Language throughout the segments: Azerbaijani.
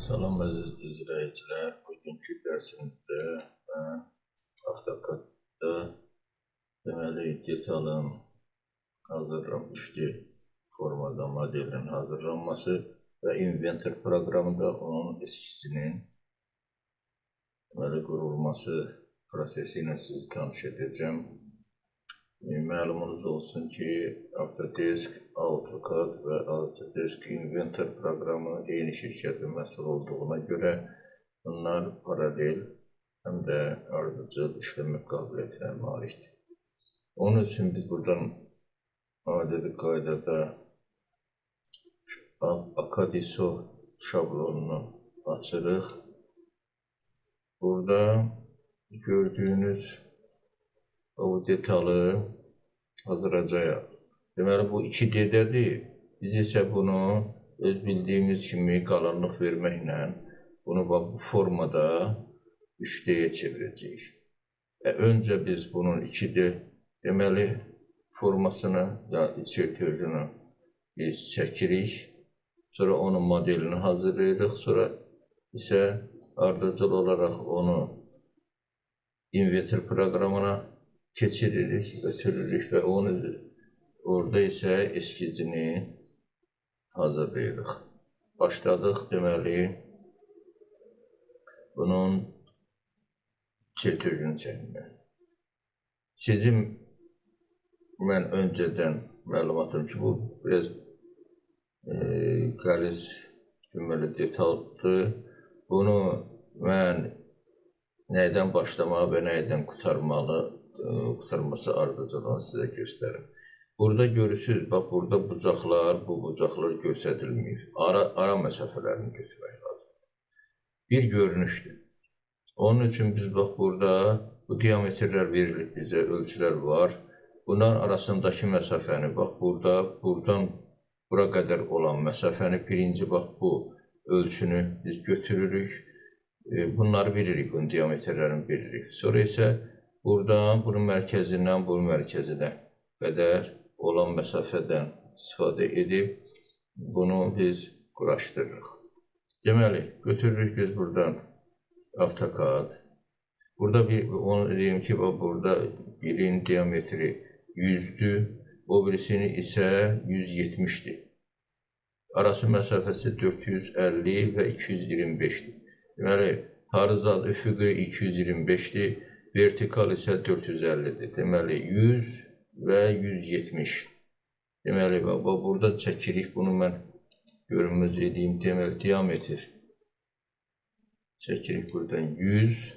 Salam əziz izləyicilər, bugünkü dərsimizdə mən AutoCAD-da deməli detalın hazırlanmışdır formada modelin hazırlanması və Inventor proqramında onun eskizinin deməli qurulması prosesi ilə sizi tanış edəcəm. Məlumunuz olsun ki, Autodesk, AutoCAD və Autodesk Inventor proqramı eyni şirkətin məsul olduğuna görə bunlar paralel həm də ardıcıl işləmə qabiliyyətinə malikdir. Onun üçün biz buradan adi qaydada AutoCAD şablonunu açırıq. Burada gördüyünüz o detalı hazırlayacağıq. Deməli bu 2D-dədir. Biz isə bunu öz bildiyimiz kimi qalanlıq verməklə bunu bu formada 3D-yə çevirəcəyik. Öncə biz bunun 2D deməli formasını ya çertözünü biz çəkirik. Sonra onun modelini hazırlayırıq. Sonra isə ardıcıl olaraq onu Inventor proqramına keçiririk, götürürük və onu orada isə eskizini hazırlayırıq. Başladıq deməli bunun çertözünü çəkməyə. Sizin mən öncədən məlumatım ki, bu biraz qəliz deməli detaldır. Bunu mən nəydən başlamalı və nəydən qurtarması ardıcılığını sizə göstərim. Burada görürsünüz, bax burada bucaqlar, bu bucaqlar göstərilməyib. Ara məsafələrini götürmək lazım. Bir görünüşdür. Onun üçün biz bax burada bu diametrlər verilib bizə, ölçülər var. Bunların arasındakı məsafəni bax burada, buradan bura qədər olan məsafəni birinci bax bu ölçünü biz götürürük. Bunları bilirik, bunun diametrlərini bilirik. Sonra isə buradan bunun mərkəzindən bunun mərkəzinə qədər olan məsafədən istifadə edib bunu biz quraşdırırıq. Deməli, götürürük biz buradan AutoCAD. Burada onu deyim ki, burada birinin diametri 100'dür, o birisini isə 170'dir. Arası məsafəsi 450 və 225'dir. Deməli, horizontal üfüqi 225'dir, vertikal isə 450'dir. Deməli, 100 və 170. Deməli, burada çəkirik, bunu mən görünməz edeyim, deməli, diametr. Çəkirik buradan 100.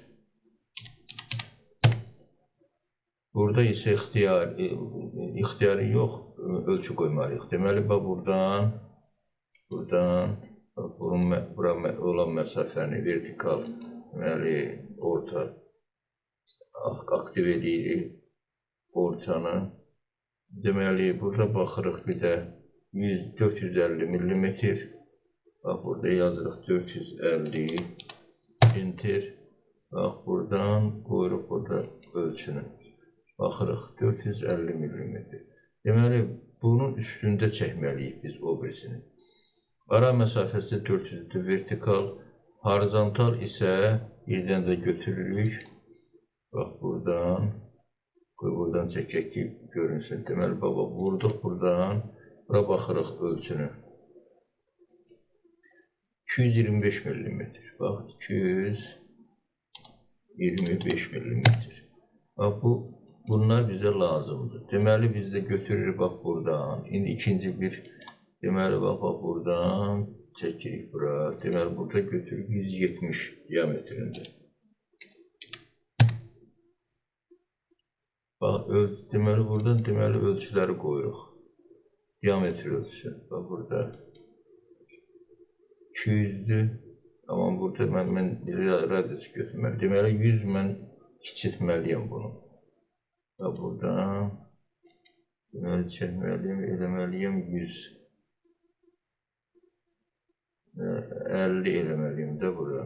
Burada isə ixtiyari yox, ölçü qoymalıyıq. Deməli, buradan bura olan məsafəni vertikal, deməli, orta aktiv edirik ortanı. Deməli, burada baxırıq bir də 450 mm. Bax, burada yazırıq 450 enter. Bax, buradan qoyuruq burada ölçünü. Baxırıq 450 mm. Deməli, bunun üstündə çəkməliyik biz o birisini. Ara məsafəsi 400'dür, vertikal, horizontal isə birdən də götürürük. Bax, buradan çəkək ki, görünsün. Deməli, vurduq buradan, bura baxırıq ölçünü. 225 mm. Bax, 225 mm. Bax, bunlar bizə lazımdır. Deməli, biz də götürürük, bax, buradan. İndi ikinci bir, deməli, bax, buradan çəkirik bura. Deməli, burada götürürük 170 diametrində. Bax, deməli, buradan ölçüləri qoyuruq. Diametr ölçüsü. Bax, burada 200'dür. Amma burada mən radius götürməliyim. Deməli, 100 mən kiçiltməliyim bunu. Bax, buradan deməli, çəkməliyim, eləməliyim 100. 50 eləməliyim də bura.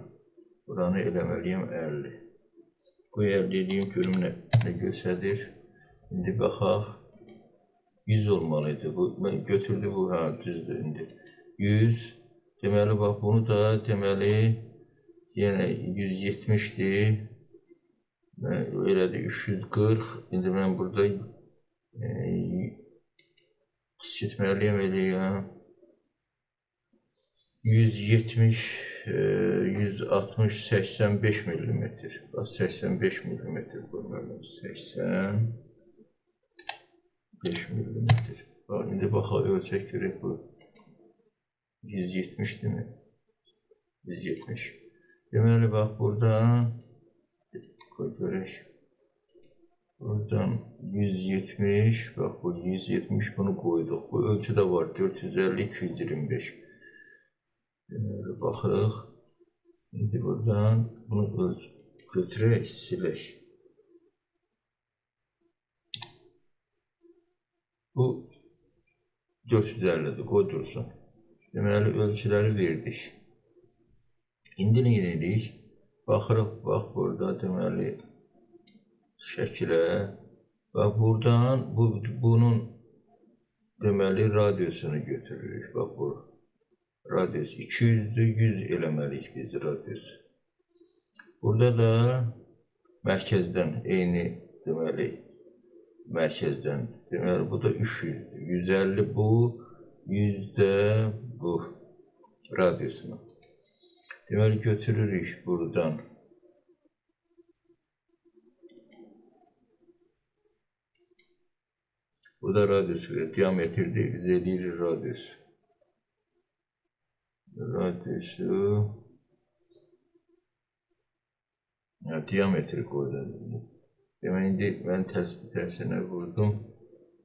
Buranı eləməliyim 50. Bu 50 edeyim, görüm nə göstərir. İndi baxaq. 100 olmalıydı. Bu götürdü bu, düzdür indi. 100 Deməli, bax, bunu da, deməli, yenə 170'dir. Elədir, 340. İndi mən burada kiçiltməliyəm, eləyəm. 170, 160, 85 millimetr. 85 millimetr qoymalıyım. 85 millimetr. İndi baxaq, ölçək görək bu. 170'dir mi? 170. Deməli, bax, buradan qoy görək. Buradan 170, bax bu 170, bunu qoyduq. Bu ölçüdə var, 450, 225. Deməli, baxırıq. İndi buradan bunu götürək, silək. Bu 450'dir, qoy dursun. Deməli, ölçüləri verdik. İndi nə edirik? Baxırıq, bax, burada deməli, şəkilə. Bax, buradan bunun deməli, radiusunu götürürük. Bax, bu radius 200'dür, 100 eləməliyik biz radius. Burada da mərkəzdən eyni, deməli, mərkəzdən. Deməli, bu da 300'dür. 150 bu, 100 də bu radiusunu. Deməli, götürürük buradan. Burada radius verir, diametrdir, biz eləyirik radius. Radiusu, diametri qoydum. Demək, indi mən tərsinə vurdum.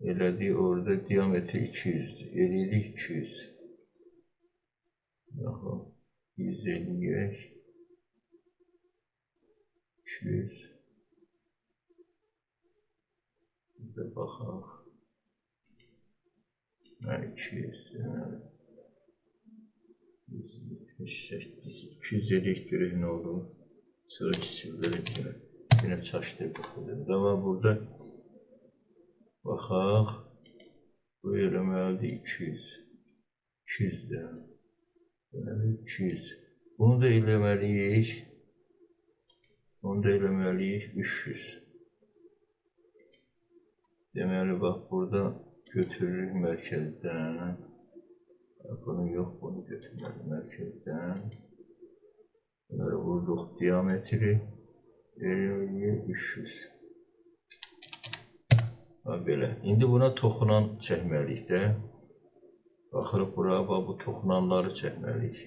Elədik, orada diametri 200'dür. Eləyirik 200. Yaxın, 150'yə 200. Bir də baxaq. 200, 178, 200 eləyik görək nə olur. Sonra kiçildirək görə. Yine çaşdı baxılır. Ama burada baxaq. Bu eləməlidir 200. 200 də. 200. Bunu da eləməliyik. Bunu da eləməliyik 300. Deməli, bax, burada götürürük mərkəzdən. Bunu yox, bunu götürməli mərkəzdən. Bunları vurduq diametri. Verilir 300. Belə. İndi buna toxunan çəkməliyik də. Baxırıq bura, bu toxunanları çəkməliyik.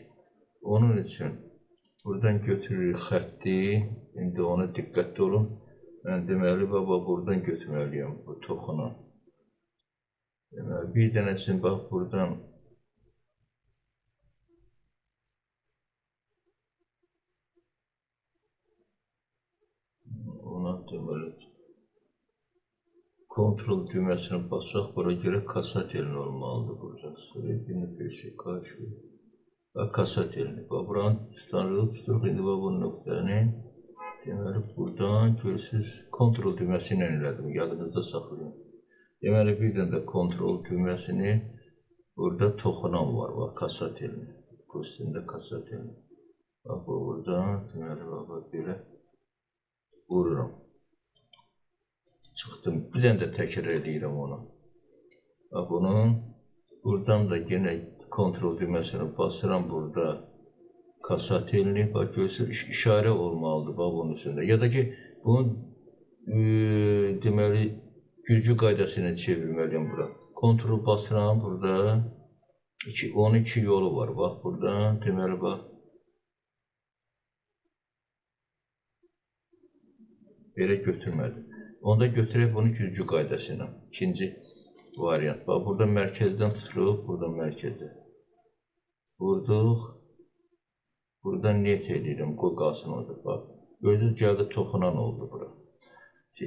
Onun üçün buradan götürürük xətti. İndi ona diqqətli olun. Mən deməli, buradan götürməliyəm bu toxunan. Deməli, bir dənəsini bax buradan ona deməli kontrol düyməsini basaq, bura görə kasat elini olmalıdır burada. Sonra bir nöqtəsi qarşı. Bax, kasat elini. Bax, buranı tuturuq. İndi bu nöqtəni deməli, buradan görürsünüz, kontrol düyməsi ilə elədim. Yadınızda saxlayın. Deməli, bir dənə də kontrol düyməsini burada toxunan var. Bax, kasat elini. Bu üstündə kasat elini. Bax, buradan deməli, bax, belə vururam. Çıxdım. Bir dənə də təkrar edirəm onu. Bax, bunun buradan da yenə kontrol düyməsini basıram burada. Kasat elini, bax, görürsünüz, işarə olmalıdır, bax, bunun üstündə. Ya da ki, bunun deməli, gücü qaydasını çevirməliyim bura. Kontrol basıram burada. Onun iki yolu var. Bax, buradan deməli, bax. Belə götürmədim. Onda götürək bunu gücü qaydasına. İkinci variant. Bax, burada mərkəzdən tuturuq, buradan mərkəzə. Vurduq. Buradan net edirəm, qoy qalsın orada. Bax, gözünüz gəldi, toxunan oldu bura.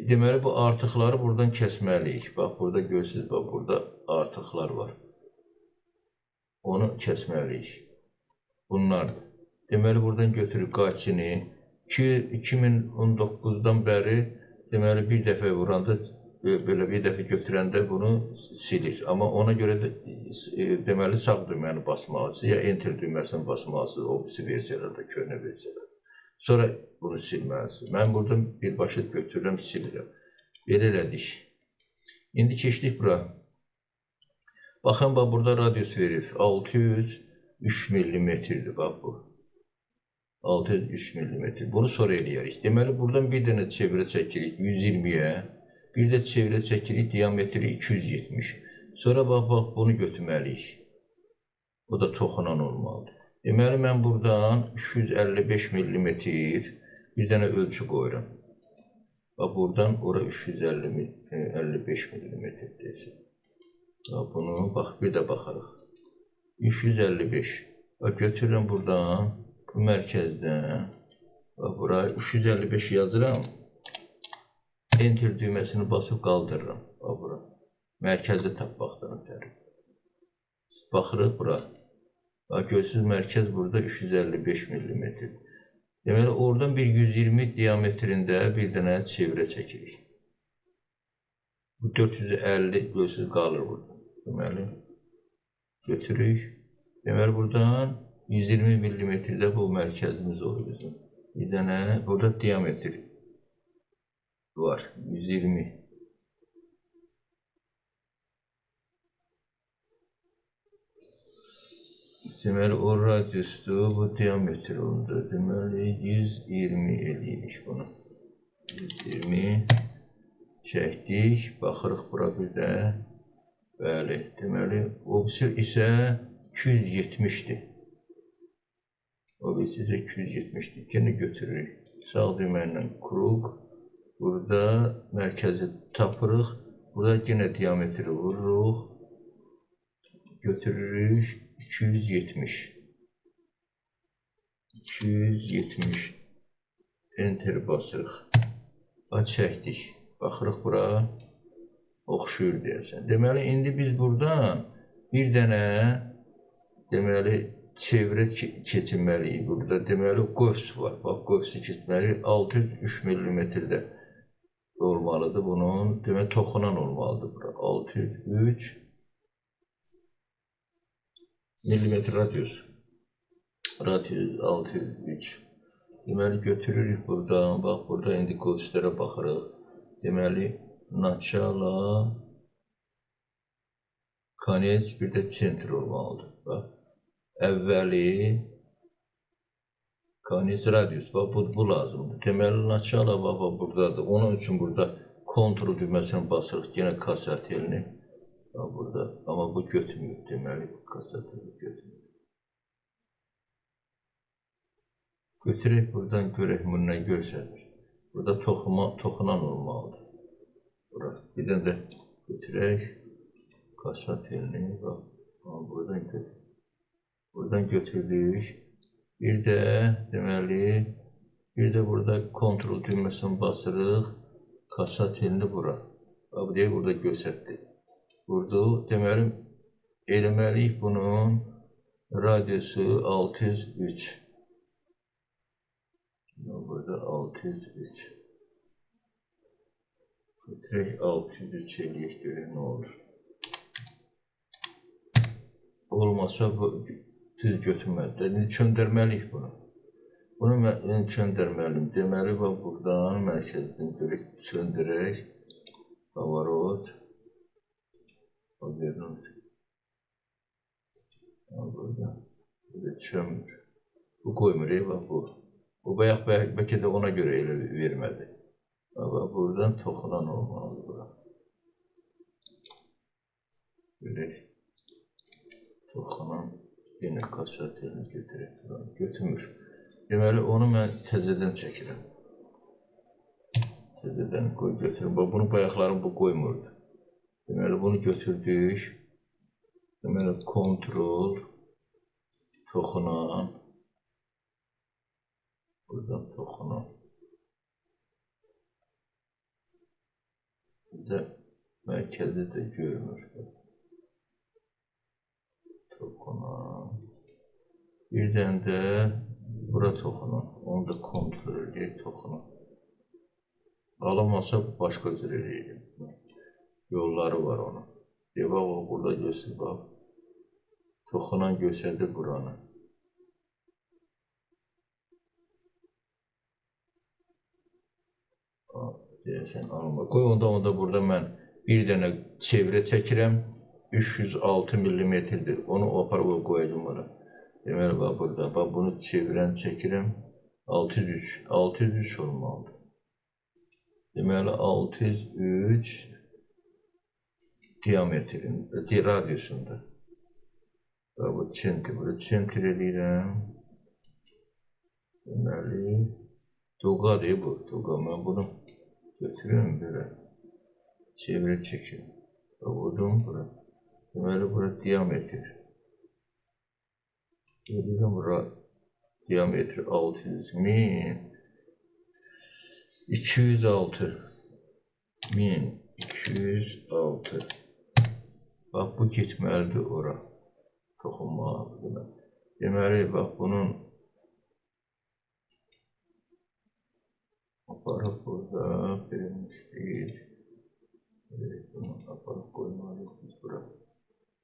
Deməli, bu artıqları buradan kəsməliyik. Bax, burada görürsünüz, bax, burada artıqlar var. Onu kəsməliyik. Bunlardır. Deməli, buradan götürüb qaçını. 2019'dan bəri deməli, bir dəfə vuranda belə bir dəfə götürəndə bunu silir. Amma ona görə də deməli sağ düyməni basmalısınız, ya enter düyməsini basmalısınız, o birisi versiyalarda, köhnə versiyalarda. Sonra bunu silməlisiniz. Mən burada birbaşa götürürəm, silirəm. Belə elədik. İndi keçdik bura. Baxın, bax, burada radius verir. 603 mm-dir, bax bu. 603 mm. Bunu sonra eləyərik. Deməli, buradan bir dənə çevrə çəkirik 120-yə. Bir də çevrə çəkirik diametri 270. Sonra bax, bunu götürməliyik. Bu da toxunan olmalıdır. Deməli, mən buradan 355 mm bir dənə ölçü qoyuram. Bax, buradan ora 355 mm desin. Bunu, bax, bir də baxarıq. 355. Bax, götürürəm buradan, bu mərkəzdən. Bax, bura 355 yazıram. Enter düyməsini basıb qaldırıram. Bax, bura. Mərkəzi tap baxdırım tərim. Baxırıq bura. Bax, görürsünüz, mərkəz burada 355 mm. Deməli, oradan bir 120 diametrində bir dənə çevrə çəkirik. Bu 450 görürsünüz, qalır burada. Deməli, götürük. Deməli, buradan 120 mm-də bu mərkəzimiz olur bizim. Bir dənə, burada diametr var, 120. Deməli, o radiusdur, bu diametr oldu. Deməli, 120 eləyirik bunu. 120 çəkdik, baxırıq bura bir də. Bəli, deməli, o birisi isə 270-dir. O birisi isə 270-dir. Yenə götürürük. Sağ düymənlə kruq. Burada mərkəzi tapırıq. Burada yenə diametri vururuq. Götürürük. 270. 270. Enter basırıq. Çəkdik. Baxırıq bura. Oxşuyur deyəsən. Deməli, indi biz buradan bir dənə çevrə keçinməliyik burada. Deməli, qövs var. Bax, qövsü keçməliyik. 603 mm-də olmalıdır bunun. Deməli, toxunan olmalıdır bura. 603 mm radius. Radius 603. Deməli, götürürük buradan. Bax, burada indi qövslərə baxırıq. Deməli, начало, konec, bir də center olmalıdır. Bax, əvvəli, konec, radius, bax, bu lazımdır. Deməli, начало, bax, buradadır. Onun üçün burada kontrol düyməsini basırıq, yenə kassatelini. Bax, burada, amma bu götürmür, deməli, kassatelini götürmür. Götürək buradan görək, bunu nə görsənir. Burada toxunan olmalıdır. Bir dənə də götürək, kassatelini, bax, buradan götürdük. Bir də, deməli, bir də burada kontrol düyməsini basırıq, kassatelini bura. Bax, deyək, burada göstərdik. Burada, deməli, eləməliyik bunun radiusu 603. Burada 603. Götürək 603 eləyək, görək nə olur. Olmasa bu düz götürməlidir. İndi çöndərməliyik bunu. Bunu mən çöndərməliyim. Deməli, bax, buradan mərkəzdən görək, çöndürək. Pavarot. Pavarot. Burada. Burada çömür. Bu qoymur, bax, bu. Bu bayaq bəlkə də ona görə elə vermədi. Buradan toxunan olmalıdır bura. Görək. Toxunan yenə kassatelini götürək. Götürmür. Deməli, onu mən təzədən çəkirəm. Təzədən götürüm. Bunu bayaqlarım bu qoymurdu. Deməli, bunu götürdük. Deməli, kontrol, toxunan. Buradan toxunan. Bir də mərkəzi də görmür. Toxunan. Bir dənə də bura toxunan. Onu da kontrol edək, toxunan. Alınmasa başqa cür edəyim. yolları var onun. Bak o burada göster bak. Toxunan göstərdi buranı. Deyəsən alma. Qoy onda burada mən bir dənə çevrə çəkirəm. 306 millimetrdir. Onu aparıb qoyacağım buna. Deməli bax burada. Bax bunu çevirən çəkirəm. 603. 603 olmalıdır. Deməli 603 diametrin, radiusunda. Bax bu çentr, bunu çentr edirəm. Deməli toqadır bu. Toqa mən bunu götürürüm belə. Çevrə çəkim. Vurdum bura. Deməli bura diametr. Edirəm bura diametri 600.000 206. Bax bu getməlidir ora. Toxunmalıdır. Deməli bax bunun aparıb burada verilmişdir. Bunu aparıb qoymalıyıq biz bura.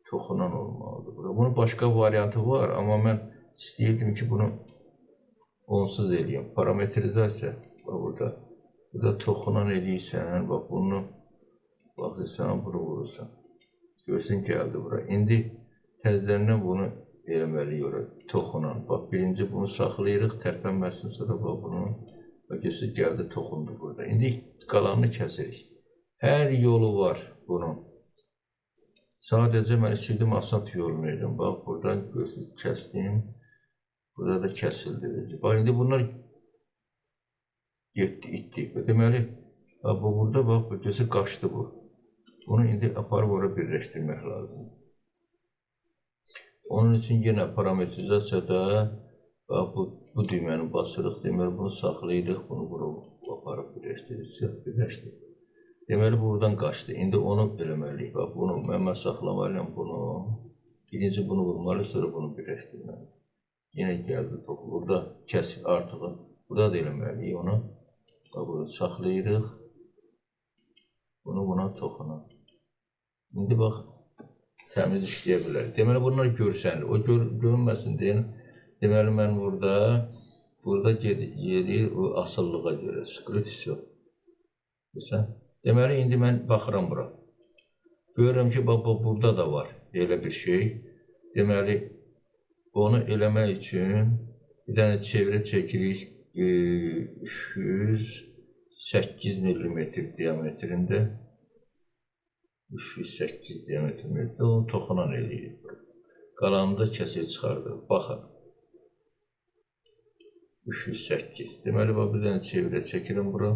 Toxunan olmalıdır bura. Bunun başqa variantı var, amma mən istəyirdim ki bunu onsuz eləyəm. Parametrizasiya bax burada. Burada toxunan eləyirsən, bax bunu baxırsan, bunu vurursan. Görsün gəldi bura. İndi təzələrindən bunu eləməliyik ora. Toxunan. Bax birinci bunu saxlayırıq, tərpənməsin, sonra bax bunu. Bax görsün gəldi, toxundu burada. İndi qalanını kəsirik. Hər yolu var bunun. Sadəcə mən istəyirdim asant yolunu edim. Bax buradan görsün kəsdim. Burada da kəsildi. Bax indi bunlar getdi, itdi. Deməli, bu burada bax, görsün qaçdı bu. Bunu indi aparıb ora birləşdirmək lazım. Onun üçün yenə parametrizasiyada bu düyməni basırıq. Deməli, bunu saxlayırıq, bunu bura aparıb birləşdiririk. Deməli, buradan qaçdı. İndi onu eləməliyik. Bax, bunu mən saxlamalıyam bunu. Birinci bunu vurmalıyıq, sonra bunu birləşdirməliyik. Yenə gəldi topu. Burada kəsir artığı. Burada da eləməliyik onu. Bax, bunu saxlayırıq. Bunu buna toxunaq. İndi bax, təmiz işləyə bilər. Deməli, bunlar görsənir. O görünməsin deyin. Deməli, mən burada gedir o asıllığa görə. Skrutisyon. Deməli, indi mən baxıram bura. Görürəm ki, bax, burada da var elə bir şey. Deməli, onu eləmək üçün bir dənə çevrə çəkirik 308 millimetr diametrində. 308 diametrində onu toxunan eləyir. Qalanını da kəsir çıxardır. Baxın. 308. Deməli, bir dənə çevrə çəkirəm bura.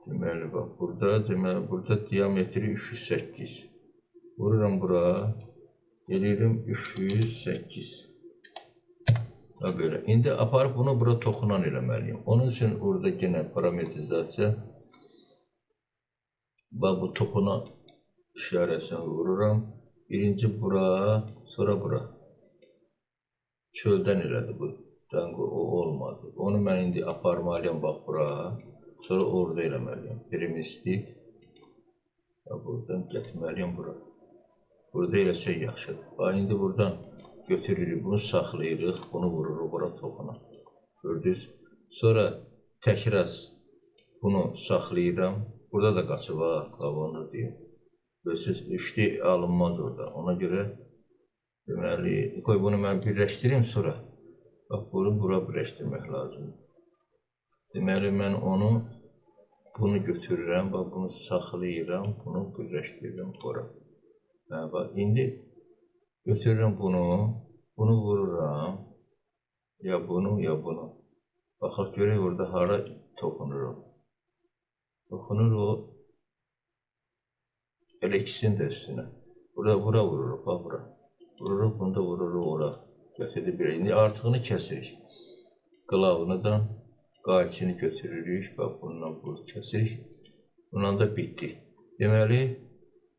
Deməli, bax, burada diametri 308. Vururam bura. Gelirim 308. Böyle. İndi aparıb bunu bura toxunan eləməliyim. Onun üçün orada yenə parametrizasiya. Bax, bu toxuna işarəsini vururam. Birinci bura, sonra bura. Çöldən elədi bu. O olmadı. Onu mən indi aparmalıyam, bax, bura. Sonra orada eləməliyim. Primistik. Buradan getməliyim bura. Burada eləsək yaxşıdır. Bax, indi buradan götürürük, bunu saxlayırıq, bunu vururuq bura toxuna. Gördünüz? Sonra təkrar bunu saxlayıram. Burada da qaçı var, onu deyim. Görürsünüz, üçlü alınmaz orada. Ona görə deməli, qoy bunu mən birləşdirim sonra. Bax, bunu bura birləşdirmək lazımdır. Deməli, mən bunu götürürəm, bax, bunu saxlayıram, bunu birləşdirirəm bura. Bax, indi götürürüm bunu vururam. Ya bunu, ya bunu. Baxaq görək orada hara toxunur o. Toxunur o. Elə ikisinin də üstünə. Bura vururuq, bax bura. Vururuq, bunu da vururuq ora. Götürdük bir. İndi artığını kəsirik. Qılavını qayçını götürürük. Bax, bundan bunu kəsirik. Bundan da bitdi. Deməli,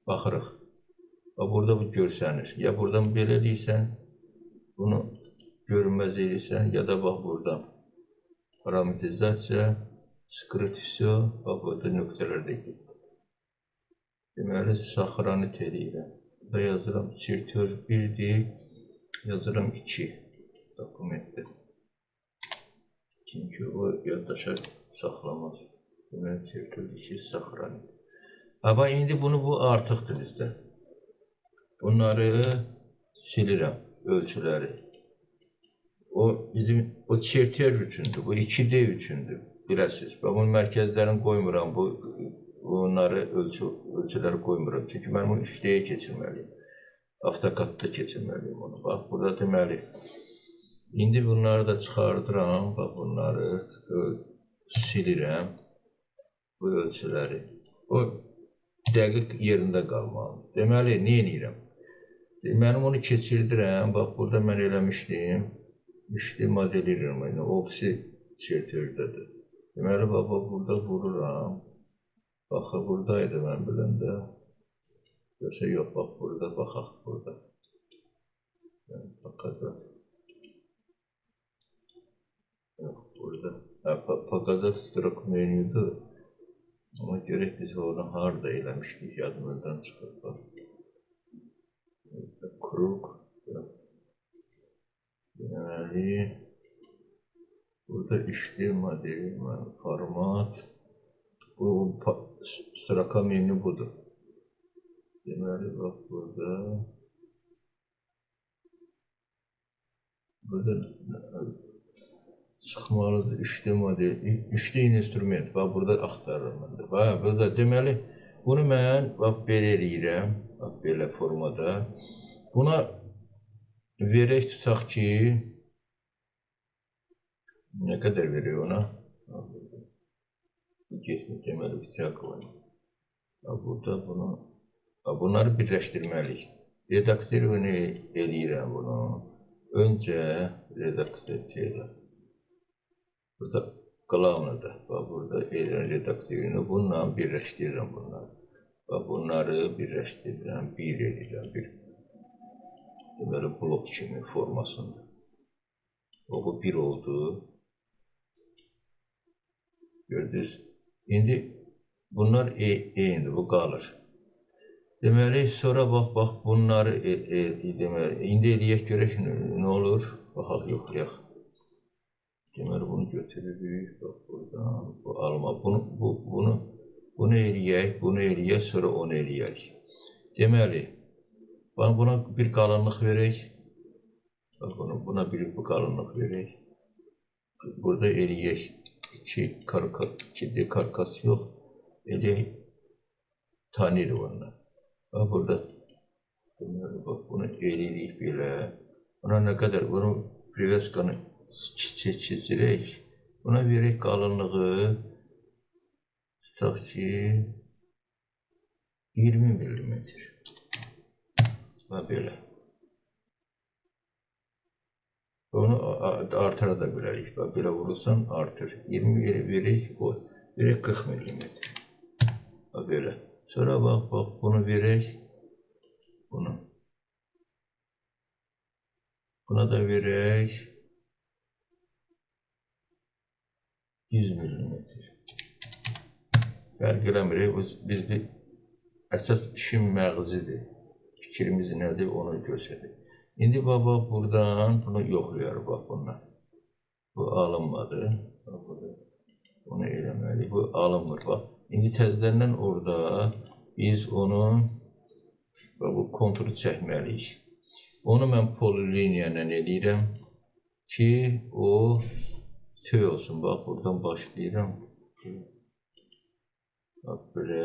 baxırıq. Bax, burada bu görsənir. Ya buradan belə eləyirsən, bunu görünməz eləyirsən, ya da bax buradan. parametrizasiya, skrit все, bax, burada nöqtələrdə getdi. Deməli, saxranit eləyirəm. Burada yazıram, çertyoz 1-dir, yazıram 2 dokumentdə. Çünki o yaddaşa saxlamaz. Deməli, çertyoz 2 saxranit. Ama indi bu artıqdır bizdə. Bunları silirəm, ölçüləri. O bizim o çertiyaj üçündür, bu 2D üçündür, biləsiniz. Ben bunun mərkəzlərini qoymuram, bunları ölçüləri qoymuram. Çünki mən bunu 3D-yə keçirməliyim. AutoCAD-da keçirməliyim onu. Bax, burada deməli. İndi bunları da çıxardıram, bax bunları silirəm, bu ölçüləri. O dəqiq yerində qalmalı. Deməli, nə edirəm? Mənim onu keçirdirəm, bax burada mən eləmişdim. İşte model edirəm, yəni oksi çertiyajdadır. Deməli, bax burada vururam. Baxı, buradaydı mən biləndə. Yoxsa yox, bax burada, baxaq burada. Pakazat. Yox, burada. Pakazat strok menüdür. Ama görək biz onu harada eləmişdik, yadımızdan çıxır. Kruk. Deməli, burada işlem modeli, format. Bu stroka menü budur. Deməli, bax burada. Burada çıxmalıdır işlem modeli, işlem instrument. Bax burada axtarıram mən də. Bax burada deməli, bunu mən bax belə eləyirəm, bax belə formada. Buna verək tutaq ki, nə qədər veriyor ona? Getmir, deməli, bitirək var. Burada bunu, bunları birləşdirməliyik. Redaktörünü eləyirəm bunu. Öncə redaktörü. Burada qlavnada, burada eləyirəm redaktörünü. Bununla birləşdirirəm bunları. Bunları birləşdirirəm, bir eləyirəm, bir. Deməli, blok kimi formasında. O, bu bir oldu. Gördünüz. İndi bunlar eynidir, bu qalır. Deməli, sonra bax, bunları indi eləyək görək nə olur. Baxaq, yoxlayaq. Deməli, bunu götürürük, bax, buradan, bu alma. Bunu eləyək, sonra onu eləyək. Deməli, buna bir qalınlıq verək. Buna bir qalınlıq verək. Burada eləyək. 2D karkas yox. Eləyək. Tanıyırıq onunla. Burada. Bunu eləyik belə. Buna nə qədər? Bunu priveskanı keçirək. Buna verək qalınlığı. Tutaq ki 20 millimetr. Belə. Onu artıra da bilərik. Belə vurursan artır. 20 verək, verək 40 millimetr. Belə. Sonra bax, bunu verək. Buna da verək 100 millimetr. Fərq eləmirik. Biz əsas işin məğzidir. Fikrimiz nədir, onu göstərir. İndi bax, buradan bunu yoxlayarıq, bax, bundan. Bu alınmadı. Bunu eləməliyik. Bu alınmır, bax. İndi təzədən orada biz onun bu konturu çəkməliyik. Onu mən poliliniya ilə eləyirəm ki, o tüy olsun. Bax, buradan başlayıram. Bax, belə.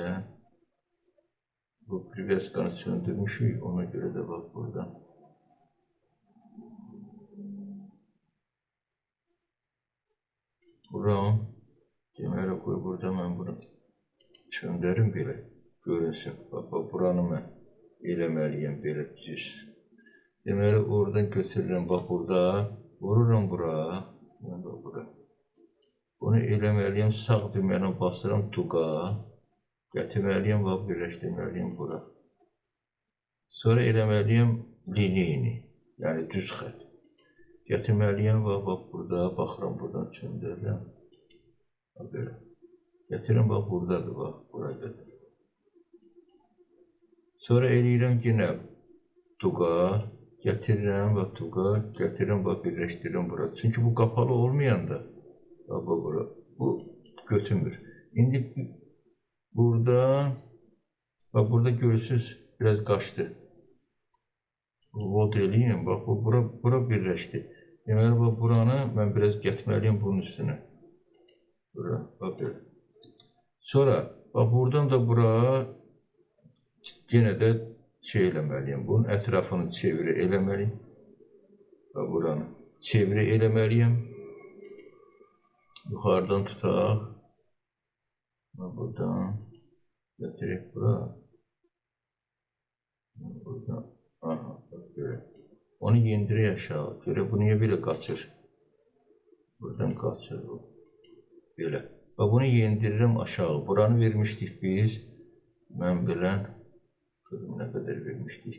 Bu priveskanı söndürmüşük, ona görə də bax, buradan. Buram. Deməli, qoy, burada mən bunu söndərim belə, görünsün. Bax, buranı mən eləməliyəm, belə düz. Deməli, oradan götürürəm, bax, burada, vururam bura. Bunu eləməliyəm, sağ düyməni basıram, tuqa. Gətirməliyəm, bax, birləşdirməliyəm bura. Sonra eləməliyəm liniyini, yəni düz xət. Gətirməliyəm, bax, burada, baxıram, buradan çöndürürəm. Belə. Gətirirəm, bax, buradadır, bax, bura gətir. Sonra eləyirəm yenə tuqa, gətirirəm, bax, tuqa, gətirirəm, bax, birləşdirirəm bura. Çünki bu qapalı olmayanda, bax, bura, bu götürmür. İndi burada, bax, burada görürsünüz, biraz qaçdı. Vod eləyim, bax, bura birləşdi. Deməli, bax, buranı mən biraz getməliyim bunun üstünə. Bura, bax, belə. Sonra, bax, buradan da bura yenə də şey eləməliyim. Bunun ətrafını çeviri eləməliyim. Bax, buranı çeviri eləməliyim. Yuxarıdan tutaq. Buradan gətirək bura. Buradan. Aha, böyle. Onu yendirək aşağı. Görə bu niyə belə qaçır? Buradan qaçır bu. Belə. Və bunu yendirirəm aşağı. Buranı vermişdik biz. Mən bilən nə qədər vermişdik.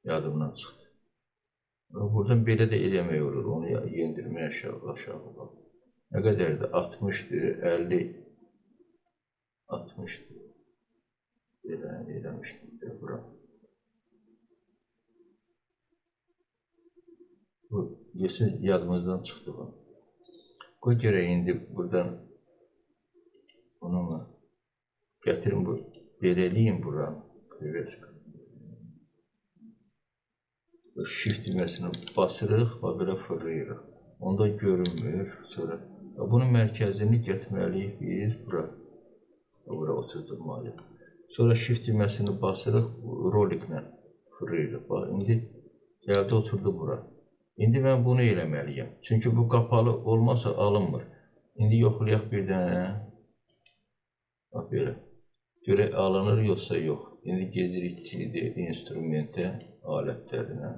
Yadımdan çıxdı. Və buradan belə də eləmək olur. Onu yendirmək aşağı. Nə qədərdir? 60'dır, 50, 60'dır. Belə eləmişdik də bura. Bu yadımızdan çıxdı bu. Qoy görək indi buradan onunla gətirin bu, belə eləyim buranı. Shift düyməsini basırıq və belə fırlayırıq. Onda görünmür. Sonra bunun mərkəzini getməliyik biz bura. Bura oturdurmalıyıq. Sonra shift düyməsini basırıq, roliklə fırlayırıq. Bax, indi gəldi oturdu bura. İndi mən bunu eləməliyim. Çünki bu qapalı olmasa alınmır. İndi yoxlayaq bir dənə. Bax belə. Görək alınır yoxsa yox. İndi gedirik instrumentə, alətlərinə.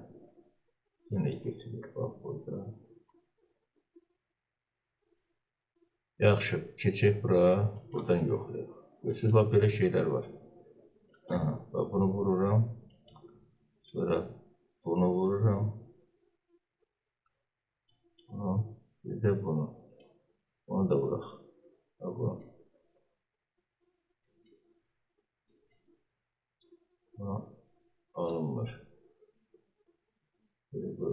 Yenə götürür. Bax burada. Yaxşı, keçək bura. Buradan yoxlayaq. Görürsünüz, bax belə şeylər var. Aha, bax bunu vururam. Sonra bunu vururam. Bir də bunu. Onu da vuraq. Bunu. Alınmır. Bu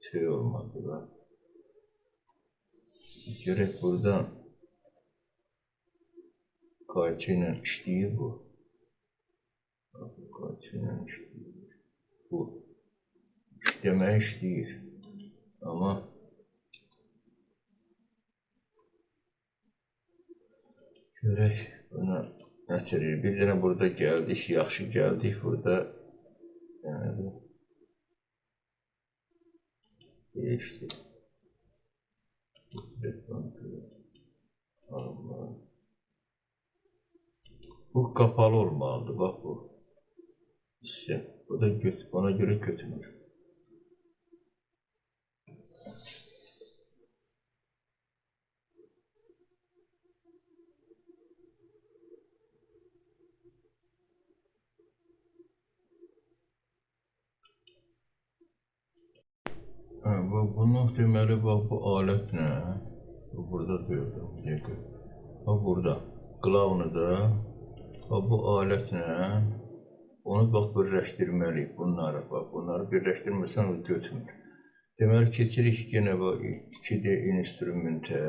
şey olmadı. Görək buradan qayçı ilə işləyir bu. Qayçı ilə işləyir. Bu işləməyə işləyir. Amma görək buna nətirir. Bir dənə burada gəldik, yaxşı gəldik. Burada değişdi. Bu kapalı olmalıdır. Bak bu. İşte bu da ona göre götürür. Bunu deməli, bax, bu alət nə? Burada deyildim. Bax, burada. Qlavını da. Bax, bu alət nə? Onu, bax, birləşdirməliyik. Bunları birləşdirməsən, o götürmür. Deməli, keçirik yenə, bax, 2D instrumentə.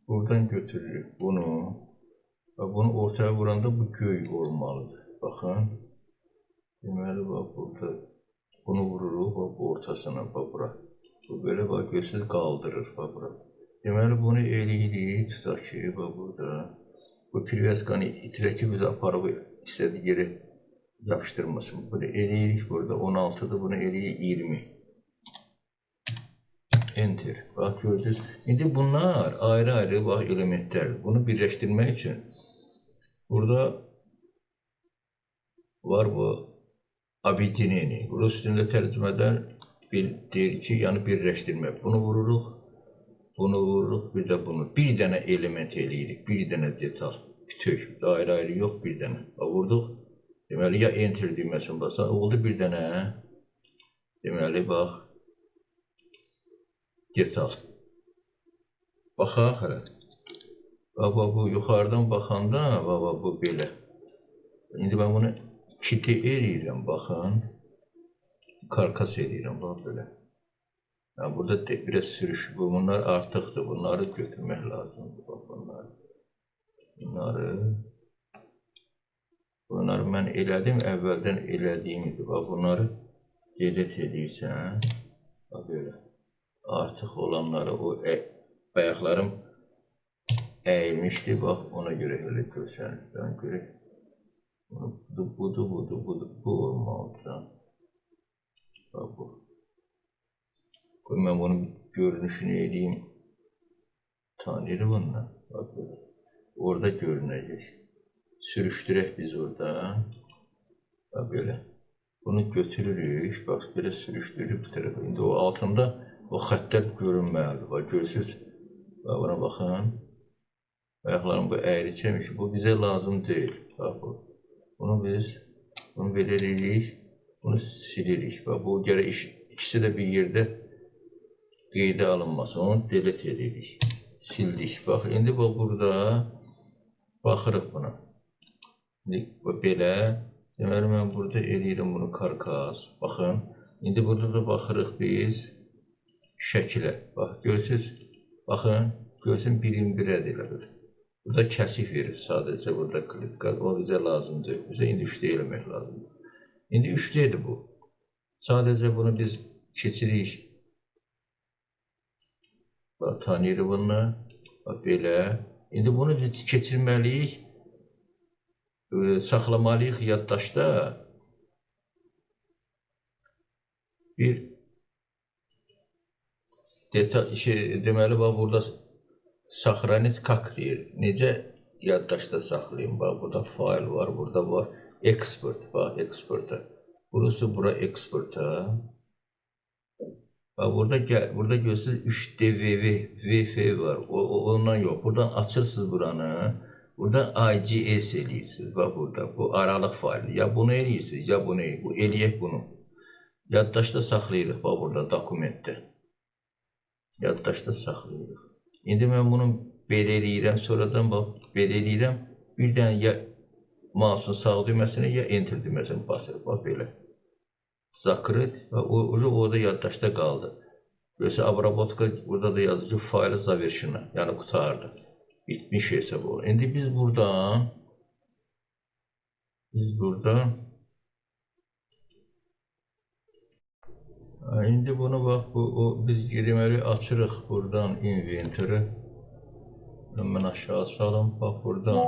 Buradan götürürük bunu. Bax, bunu ortaya vuranda bu göy olmalıdır. Baxın. Deməli, bax, burada. Bunu vururuq, bax, bu ortasına, bax, bura. Bu belə, bax, görsünüz, qaldırır, bax, bura. Deməli, bunu eləyirik, tutaq ki, bax, burada. Bu priveskanı itirək ki, bizi aparıb istədiyi yeri yapışdırmasın. Bunu eləyirik burada, 16'dır, bunu eləyirik 20. Enter, bax, gördünüz. İndi bunlar ayrı-ayrı, bax, elementlərdir. Bunu birləşdirmək üçün burada var bu abidinini. Rus dilində tərcümədən deyir ki, yəni birləşdirmək. Bunu vururuq, bir də bunu. Bir dənə element eləyirik, bir dənə detal. Bütöv, ayrı-ayrı yox, bir dənə. Vurduq, deməli, ya enter düyməsini basaq, oldu bir dənə. Deməli, bax, detal. Baxaq hələ. Baba, bu yuxarıdan baxanda, baba, bu belə. İndi mən bunu kiti eləyirəm, baxın. Karkas eləyirəm, bax, belə. Yəni, burada biraz sürüş, bunlar artıqdır, bunları götürmək lazımdır, bax, bunları mən elədim, əvvəldən elədiyim idi, bax, bunları delete edirsən, bax, belə. Artıq olanları, o ayaqlarım əyilmişdi, bax, ona görə elə görsənirsən, görək. Budur, bu olmalıdır. Bax, bu. Qoy, mən bunun görünüşünü eləyim. Tanıyır bununla. Bax, belə. Orada görünəcək. Sürüşdürək biz orada. Bax, belə. Bunu götürürük. Bax, belə sürüşdürürük bu tərəfə. İndi o altında o xəttlər görünməlidir. Bax, görürsünüz. Bax, buna baxın. Ayaqlarım bu əyri çəmiş. Bu bizə lazım deyil. Bax, bu. Bunu biz belə eləyirik. Bunu silirik. Bax, bu gərək ikisi də bir yerdə qeydə alınması. Onu delete edirik. Sildik. Bax, indi bax, burada baxırıq buna. İndi belə. Deməli, mən burada eləyirəm bunu karkas. Baxın. İndi burada da baxırıq biz şəkilə. Bax, görürsünüz. Baxın. Görsün, 1-1-1-ədir elə bir. Burada kəsik verir. Sadəcə burada klitka. O bizə lazımdır. Bizə indi 3D eləmək lazımdır. İndi 3D'dir bu. Sadəcə bunu biz keçirik. Bax, tanıyırıq bunu. Bax, belə. İndi bunu biz keçirməliyik. Saxlamalıyıq yaddaşda. Bir detal, deməli, bax, burada saxranit kak deyir. Necə yaddaşda saxlayayım? Bax, burada fayl var, burada var. Export, bax, exporta. Burası bura exporta. Bax, burada görürsünüz 3DVV var. Ondan yox. Buradan açırsınız buranı. Buradan IGS eləyirsiniz. Bax, burada. Bu aralıq faylı. Ya bunu eləyirsiniz, ya bunu eləyir. Bu eləyək bunu. Yaddaşda saxlayırıq. Bax, burada dokumentdə. Yaddaşda saxlayırıq. İndi mən bunu belə eləyirəm. Sonradan bax, belə eləyirəm. Bir dənə ya mouse'un sağ düyməsini, ya enter düyməsini basırıq. Bax, belə. Zakrit. Orada yaddaşda qaldı. Görsə, abrabotka burada da yazıcı faylı zaverşina. Yəni, qutardı. Bitmiş hesab olur. İndi biz buradan indi bunu bax, biz deməli açırıq buradan inventory. Mən aşağı salım. Bax, buradan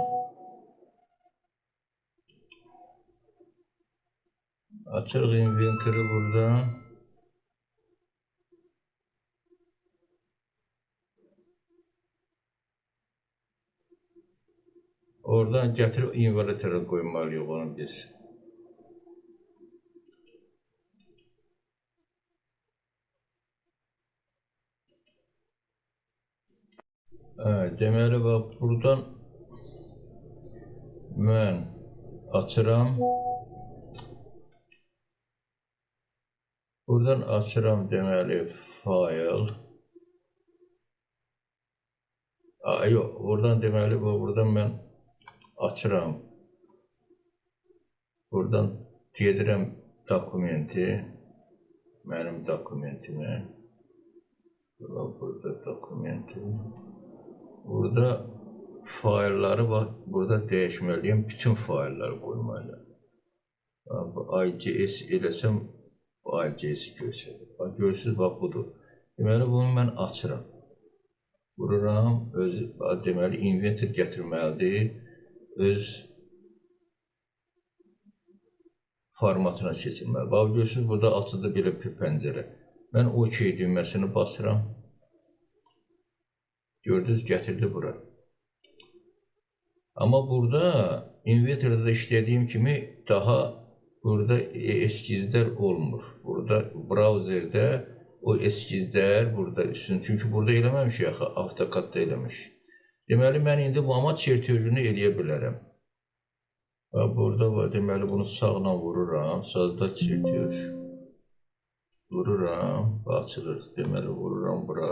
açırıq inventory buradan. Oradan gətirib inventory qoymalıyıq onu biz. Deməli, bax, buradan mən açıram. Buradan açıram, deməli, fayl. Yox, buradan deməli, buradan mən açıram. Buradan gedirəm dokumenti. Mənim dokumentimi. Burada dokumenti. Burada faylları var. Burada dəyişməliyim. Bütün faylları qoymalıyım. IGS eləsəm, IGS görsədir. Görürsünüz, bax, budur. Deməli, bunu mən açıram. Vururam. Deməli, inventor gətirməlidir. Öz formatına keçirməli. Bax, görürsünüz, burada açıldı belə bir pəncərə. Mən OK düyməsini basıram. Gördünüz, gətirdi bura. Amma burada inventorda işlədiyim kimi daha burada eskizlər olmur. Burada brauzerdə o eskizlər burada üstün. Çünki burada eləməmişik axı, AutoCAD-da eləmiş. Deməli, mən indi bu ama çertözünü eləyə bilərəm. Burada var, deməli, bunu sağla vururam. Sağda çertöz. vururam, açılır. Deməli, vururam bura.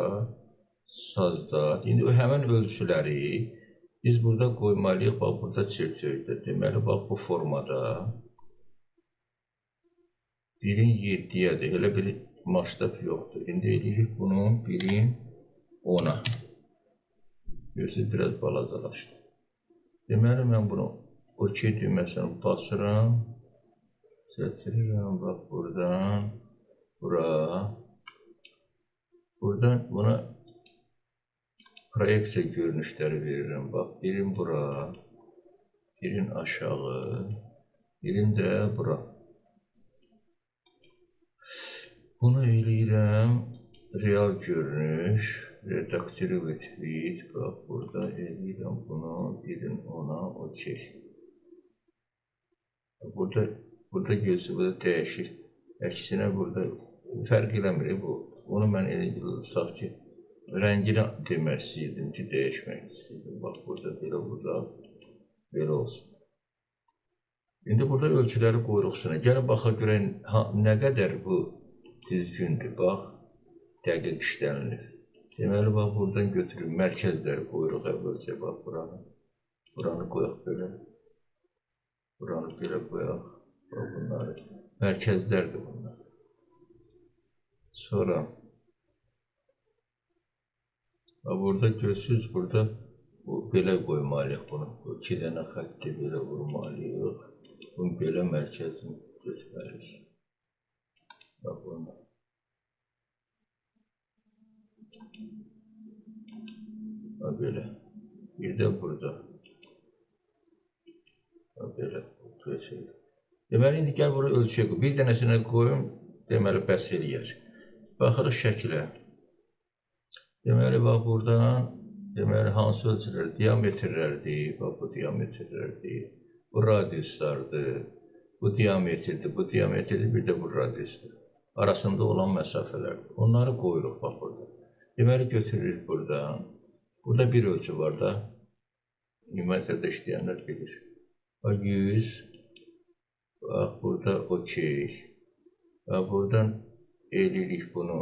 Sazda. İndi həmin ölçüləri biz burada qoymalıyıq. Bax, burada çertözdə. Deməli, bax, bu formada 1-in 7-yədir. Elə bir masштаб yoxdur. İndi edirik bunu 1-in 10-a. Görürsünüz, biraz balacalaşdı. Deməli, mən bunu OK düyməsini basıram. Çətirirəm, bax, buradan, bura. Buradan buna proyeksiya görünüşləri verirəm. Bax, birin bura, birin aşağı, birin də bura. Bunu eləyirəm, real görünüş, redaktirovit vid, bax, burada eləyirəm bunu, birin ona, OK. Burada gözü, burada dəyişir. Əksinə burada fərq eləmir bu. Onu mən eləyirəm ki, rəngini demək istəyirdim ki, dəyişmək istəyirdim. Bax, burada belə, burada belə olsun. İndi burada ölçüləri qoyuruq sonra. Gəlin baxaq görək nə qədər bu düzgündür. Bax, dəqiq işlənilir. Deməli, bax, buradan götürürük, mərkəzləri qoyuruq əvvəlcə. Bax, buranı qoyaq belə. Buranı belə qoyaq. Bax, bunları. Mərkəzlərdir bunlar. Sonra burada görürsünüz, burada belə qoymalıyıq bunu. 2 dənə xətti belə vurmalıyıq. Bunu belə mərkəzini götürməliyik. Bax, bunu. Bax, belə. Bir də burada. Bax, belə. Deməli, indi gəl bura ölçüyə qoy. Bir dənəsinə qoyun, deməli, bəs eləyər. Baxırıq şəkilə. Deməli, bax, buradan, deməli, hansı ölçülər? Diametrlərdir, bax, bu diametrlərdir. Bu radiuslardır, bu diametrdir, bir də bu radiusdur. Arasında olan məsafələrdir. Onları qoyuruq, bax, burada. Deməli, götürürük buradan. Burada bir ölçü var da, ümumiyyətlə işləyənlər bilir. Bax, 100, bax, burada OK. Bax, buradan eləyirik bunu,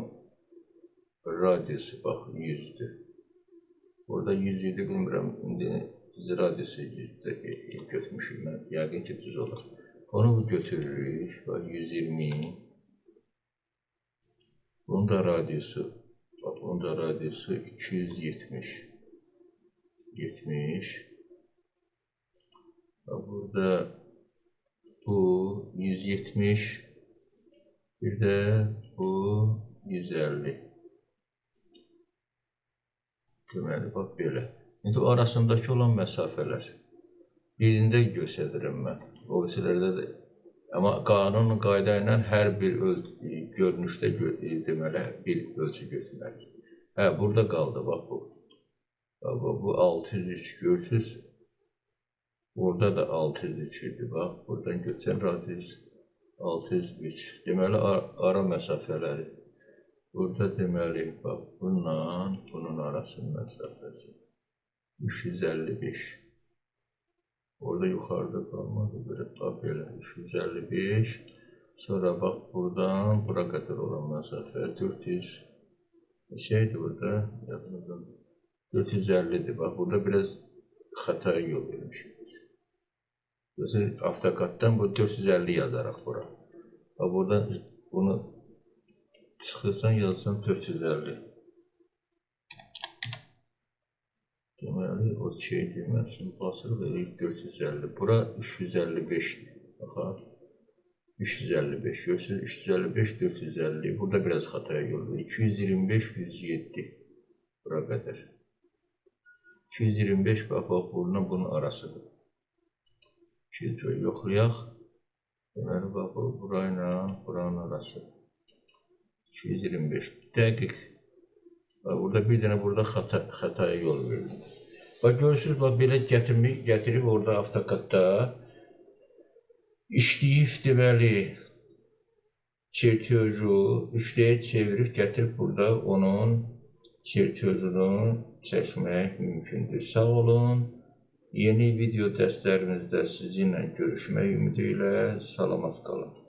radiusu, bax, 100'dür. Burada 100 idi, bilmirəm, indi radiusu 100'də götürmüşüm mən, yəqin ki, düz olur. Onu götürürük, bax, 120. Bunun da radiusu, bax, bunun da radiusu 270. 70. Bax, burada bu 170. Bir də bu 150. Deməli, bax, belə. İndi o arasındakı olan məsafələr. Birində göstərirəm mən. O ölçülərdə də. Amma qanun qayda ilə hər bir görünüşdə deməli, bir ölçü götürməlidir. Hə, burada qaldı, bax, bu. Bax, bu 603 görürsünüz. Burada da 603 idi, bax. Buradan götürən radius 603. Deməli, ara məsafələri. Burada deməli, bax, bununla bunun arasının məsafəsi 355. Orada yuxarıda qalmadı, bax, belə 355. Sonra bax, buradan bura qədər olan məsafə 400. Şeydir burada, 450'dir. Bax, burada biraz xətaya yol vermişik. AutoCAD-dan bu 450 yazaraq bura. Bax, burada bunu çıxırsan, yazsan 450. Deməli, o şey deməsin, basırıq eləyik 450. Bura 355'dir. Baxaq. 355. Görürsünüz, 355, 450. Burada biraz xətaya yol verir. 225, 107. Bura qədər. 225, bax, bununla bunun arasıdır. Yoxlayaq. Deməli, bax, burayla buranın arası. 225. Dəqiq. Burada bir dənə burada xətaya yol verir. Bax, görürsünüz, bax, belə gətirib orada AutoCAD-da işləyib, deməli, çertyoju 3D-yə çevirib, gətirib burada onun çertyojunu çəkmək mümkündür. Sağ olun. Yeni video dərslərimizdə sizinlə görüşmək ümidi ilə salamat qalın.